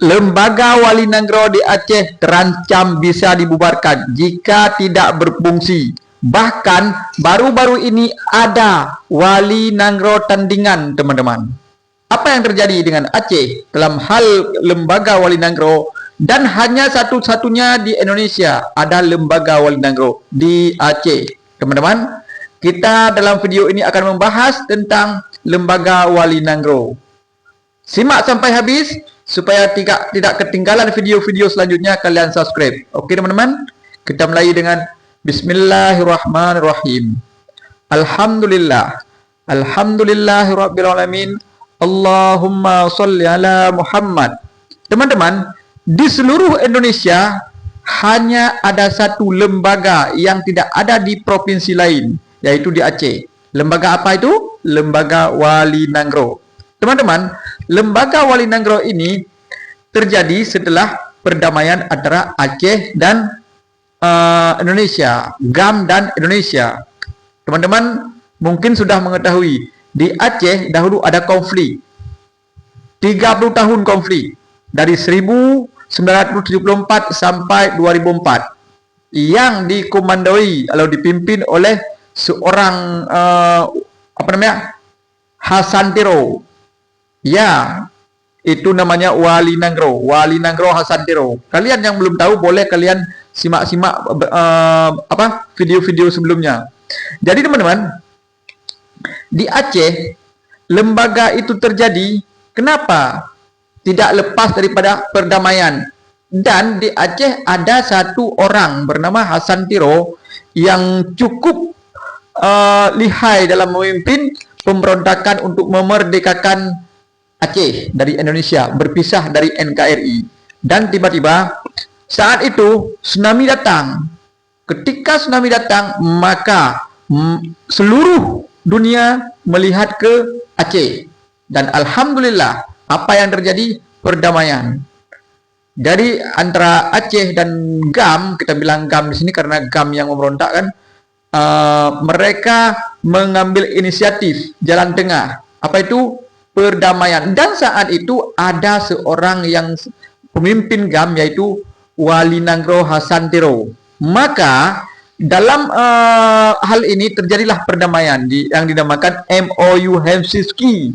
Lembaga Wali Nanggro di Aceh terancam bisa dibubarkan jika tidak berfungsi. Bahkan baru-baru ini ada Wali Nanggro tandingan, teman-teman. Apa yang terjadi dengan Aceh dalam hal lembaga Wali Nanggro, dan hanya satu-satunya di Indonesia ada lembaga Wali Nanggro di Aceh. Teman-teman, kita dalam video ini akan membahas tentang lembaga Wali Nanggro. Simak sampai habis supaya tidak ketinggalan video-video selanjutnya. Kalian subscribe. Oke teman-teman, kita mulai dengan Bismillahirrahmanirrahim. Alhamdulillah, Alhamdulillahirrabbilalamin. Allahumma sholli ala Muhammad. Teman-teman, di seluruh Indonesia hanya ada satu lembaga yang tidak ada di provinsi lain, yaitu di Aceh. Lembaga apa itu? Lembaga Wali Nanggro. Teman-teman, lembaga Wali Nanggro ini terjadi setelah perdamaian antara Aceh dan Indonesia, GAM dan Indonesia. Teman-teman mungkin sudah mengetahui, di Aceh dahulu ada konflik. 30 tahun konflik. Dari 1974 sampai 2004. Yang dikomandoi atau dipimpin oleh seorang Hasan Tiro. Ya, itu namanya Wali Nanggro. Wali Nanggro Hasan Tiro. Kalian yang belum tahu boleh kalian simak-simak video-video sebelumnya. Jadi teman-teman, di Aceh lembaga itu terjadi. Kenapa? Tidak lepas daripada perdamaian. Dan di Aceh ada satu orang bernama Hasan Tiro yang cukup lihai dalam memimpin pemberontakan untuk memerdekakan Aceh dari Indonesia, berpisah dari NKRI. Dan tiba-tiba saat itu tsunami datang. Ketika tsunami datang, maka seluruh dunia melihat ke Aceh. Dan alhamdulillah, apa yang terjadi? Perdamaian. Dari antara Aceh dan GAM, kita bilang GAM di sini karena GAM yang memberontak kan, mereka mengambil inisiatif jalan tengah. Apa itu? Perdamaian. Dan saat itu ada seorang yang pemimpin GAM, yaitu Wali Nanggro Hasan Tiro. Maka dalam hal ini terjadilah perdamaian yang dinamakan MOU Helsinki.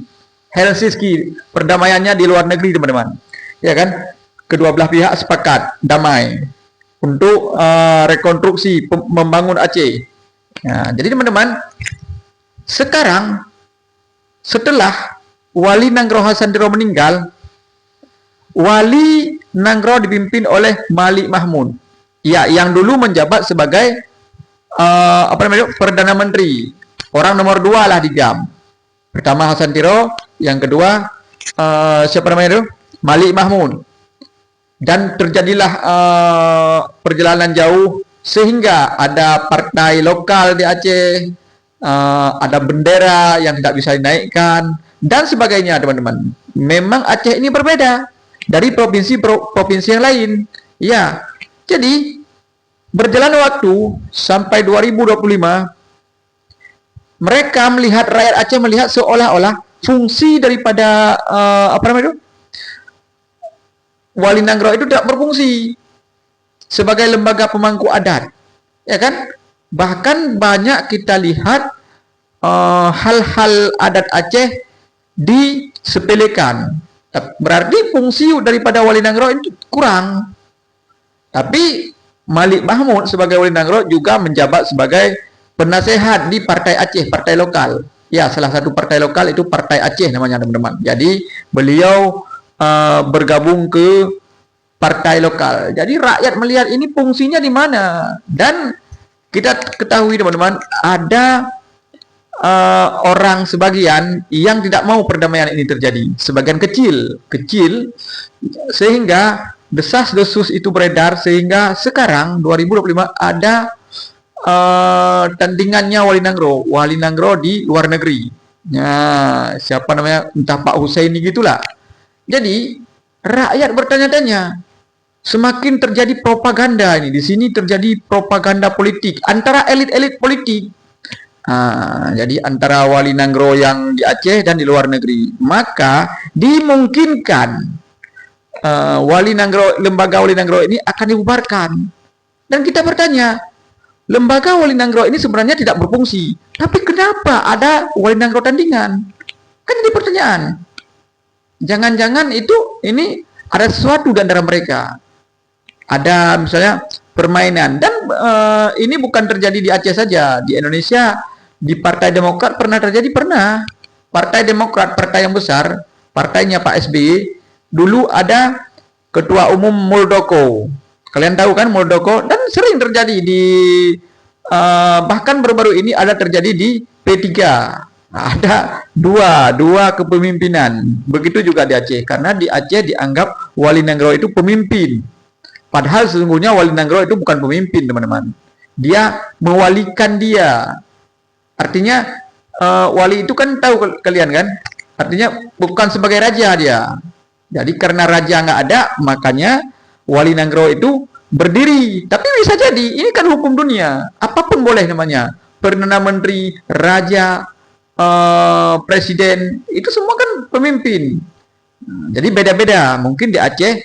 Perdamaiannya di luar negeri, teman-teman. Ya kan? Kedua belah pihak sepakat damai untuk rekonstruksi membangun Aceh. Nah, jadi teman-teman, sekarang setelah Wali Nanggro Hasan Tiro meninggal, Wali Nanggro dipimpin oleh Malik Mahmud. Ya, yang dulu menjabat sebagai Perdana Menteri. Orang nomor 2 lah di GAM. Pertama Hasan Tiro, yang kedua Malik Mahmud. Dan terjadilah perjalanan jauh sehingga ada partai lokal di Aceh, ada bendera yang tidak bisa dinaikkan dan sebagainya, teman-teman. Memang Aceh ini berbeda dari provinsi yang lain. Ya, jadi berjalan waktu sampai 2025, mereka melihat, rakyat Aceh melihat seolah-olah fungsi daripada Wali Nanggro itu tidak berfungsi sebagai lembaga pemangku adat, ya kan? Bahkan banyak kita lihat hal-hal adat Aceh disepelekan. Berarti fungsi daripada Wali Nanggro itu kurang. Tapi Malik Mahmud sebagai Wali Nanggro juga menjabat sebagai penasehat di Partai Aceh, partai lokal. Ya, salah satu partai lokal itu Partai Aceh namanya, teman-teman. Jadi beliau bergabung ke partai lokal. Jadi rakyat melihat ini fungsinya di mana. Dan kita ketahui, teman-teman, ada orang sebagian yang tidak mau perdamaian ini terjadi. Sebagian kecil, sehingga desas-desus itu beredar, sehingga sekarang 2025 ada tandingannya Wali Nanggro di luar negeri. Nah, siapa namanya? Entah Pak Husaini gitulah. Jadi rakyat bertanya-tanya, semakin terjadi propaganda ini. Di sini terjadi propaganda politik antara elit-elit politik. Jadi antara Wali Nanggro yang di Aceh dan di luar negeri. Maka dimungkinkan lembaga Wali Nanggro ini akan dibubarkan. Dan kita bertanya, lembaga Wali Nanggro ini sebenarnya tidak berfungsi, tapi kenapa ada Wali Nanggro tandingan? Kan jadi pertanyaan. Jangan-jangan ini ada sesuatu di antara mereka. Ada misalnya permainan. Dan ini bukan terjadi di Aceh saja. Di Indonesia, di Partai Demokrat pernah terjadi, pernah. Partai Demokrat, partai yang besar, partainya Pak SBY, dulu ada Ketua Umum Muldoko. Kalian tahu kan Muldoko? Dan sering terjadi di bahkan baru-baru ini ada terjadi di P3. Ada dua kepemimpinan. Begitu juga di Aceh, karena di Aceh dianggap Wali Nanggro itu pemimpin. Padahal sesungguhnya Wali Nanggro itu bukan pemimpin, teman-teman. Dia mewalikan dia. Artinya wali itu kan tahu kalian kan? Artinya bukan sebagai raja dia. Jadi karena raja nggak ada, makanya Wali Nanggro itu berdiri. Tapi bisa jadi, ini kan hukum dunia. Apapun boleh namanya. Perdana Menteri, raja, presiden, itu semua kan pemimpin. Jadi beda-beda. Mungkin di Aceh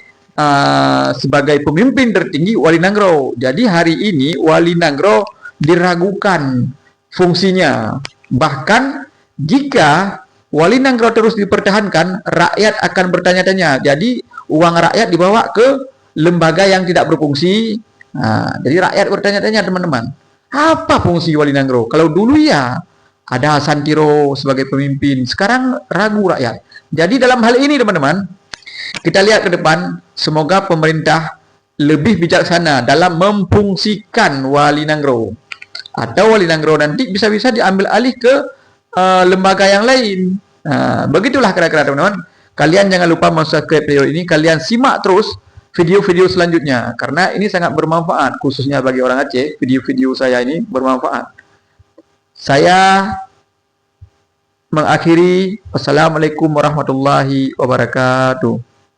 sebagai pemimpin tertinggi Wali Nanggro. Jadi hari ini Wali Nanggro diragukan fungsinya. Bahkan jika Wali Nanggro terus dipertahankan, rakyat akan bertanya-tanya. Jadi uang rakyat dibawa ke lembaga yang tidak berfungsi. Nah, jadi rakyat bertanya-tanya, teman-teman, apa fungsi Wali Nanggro? Kalau dulu ya ada Santiro sebagai pemimpin, sekarang ragu rakyat. Jadi dalam hal ini, teman-teman, kita lihat ke depan, semoga pemerintah lebih bijaksana dalam memfungsikan Wali Nanggro. Atau Wali Nanggro nanti bisa-bisa diambil alih ke lembaga yang lain. Nah, begitulah kira-kira, teman-teman. Kalian jangan lupa subscribe video ini. Kalian simak terus video-video selanjutnya, karena ini sangat bermanfaat, khususnya bagi orang Aceh. Video-video saya ini bermanfaat. Saya mengakhiri. Wassalamualaikum warahmatullahi wabarakatuh.